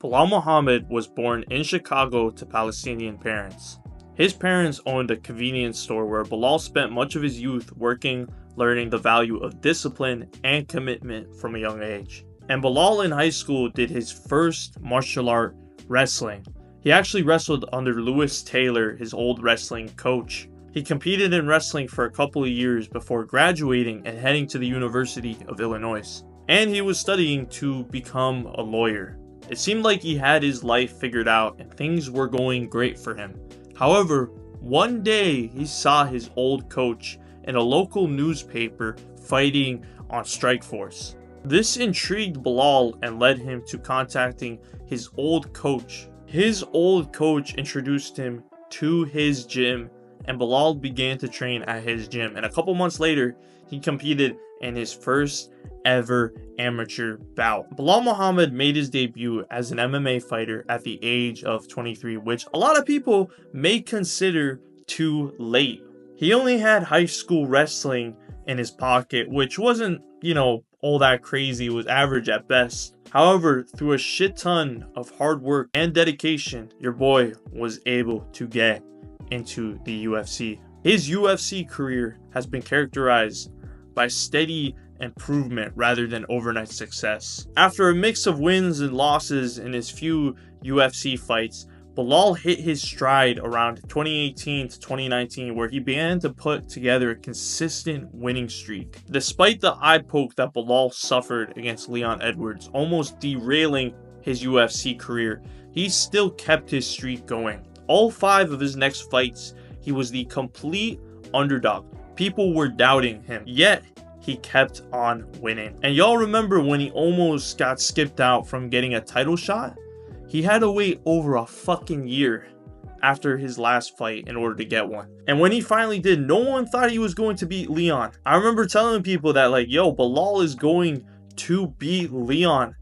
Belal Muhammad was born in Chicago to Palestinian parents. His parents owned a convenience store where Belal spent much of his youth working, learning the value of discipline and commitment from a young age. And Belal in high school did his first martial art, wrestling. He actually wrestled under Lewis Taylor, his old wrestling coach. He competed in wrestling for a couple of years before graduating and heading to the University of Illinois. And he was studying to become a lawyer. It seemed like he had his life figured out and things were going great for him. However, one day he saw his old coach in a local newspaper fighting on Strikeforce. This intrigued Belal and led him to contacting his old coach. His old coach introduced him to his gym, and Belal began to train at his gym. And a couple months later, he competed in his first ever amateur bout. Belal Muhammad made his debut as an MMA fighter at the age of 23, which a lot of people may consider too late. He only had high school wrestling in his pocket, which wasn't, all that crazy. It was average at best. However, through a shit ton of hard work and dedication, your boy was able to get into the UFC. His UFC career has been characterized by steady improvement rather than overnight success. After a mix of wins and losses in his few UFC fights, Belal hit his stride around 2018 to 2019, where he began to put together a consistent winning streak. Despite the eye poke that Belal suffered against Leon Edwards, almost derailing his UFC career, he still kept his streak going. All 5 of his next fights, he was the complete underdog. People were doubting him, yet he kept on winning. And y'all remember when he almost got skipped out from getting a title shot? He had to wait over a fucking year after his last fight in order to get one. And when he finally did, no one thought he was going to beat Leon. I remember telling people that yo, Belal is going to beat Leon.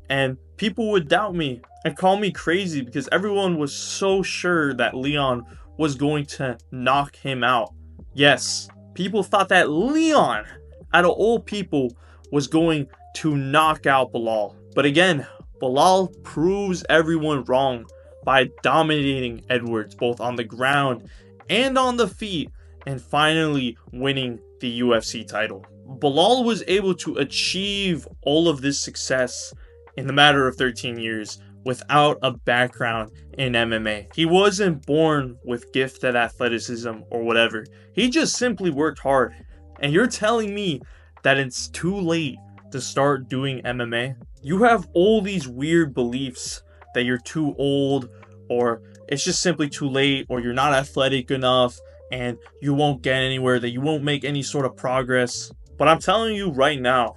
And people would doubt me and call me crazy because everyone was so sure that Leon was going to knock him out. Yes, people thought that Leon, out of all people, was going to knock out Belal. But again, Belal proves everyone wrong by dominating Edwards both on the ground and on the feet and finally winning the UFC title. Belal was able to achieve all of this success in the matter of 13 years without a background in MMA. He wasn't born with gifted athleticism or whatever. He just simply worked hard. And you're telling me that it's too late to start doing MMA? You have all these weird beliefs that you're too old, or it's just simply too late, or you're not athletic enough and you won't get anywhere, that you won't make any sort of progress. But I'm telling you right now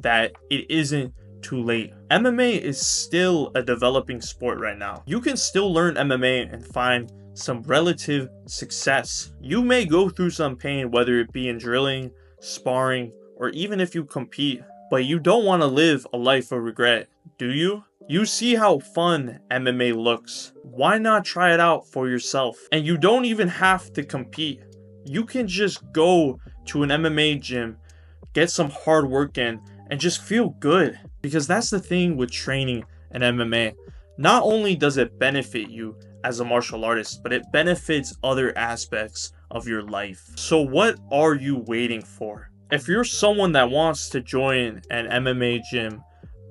that it isn't too late. MMA is still a developing sport right now. You can still learn MMA and find some relative success. You may go through some pain, whether it be in drilling, sparring, or even if you compete, but you don't want to live a life of regret, do you? You see how fun MMA looks. Why not try it out for yourself? And you don't even have to compete. You can just go to an MMA gym, get some hard work in, and just feel good. Because that's the thing with training in MMA. Not only does it benefit you as a martial artist, but it benefits other aspects of your life. So what are you waiting for? If you're someone that wants to join an MMA gym,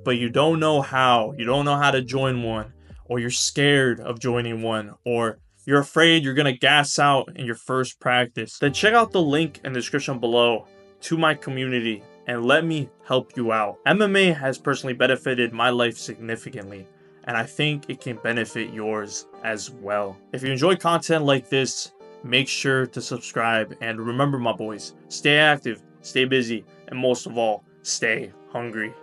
but you don't know how to join one, or you're scared of joining one, or you're afraid you're gonna gas out in your first practice, then check out the link in the description below to my community and let me help you out. MMA has personally benefited my life significantly, and I think it can benefit yours as well. If you enjoy content like this, make sure to subscribe, and remember, my boys, stay active, stay busy, and most of all, stay hungry.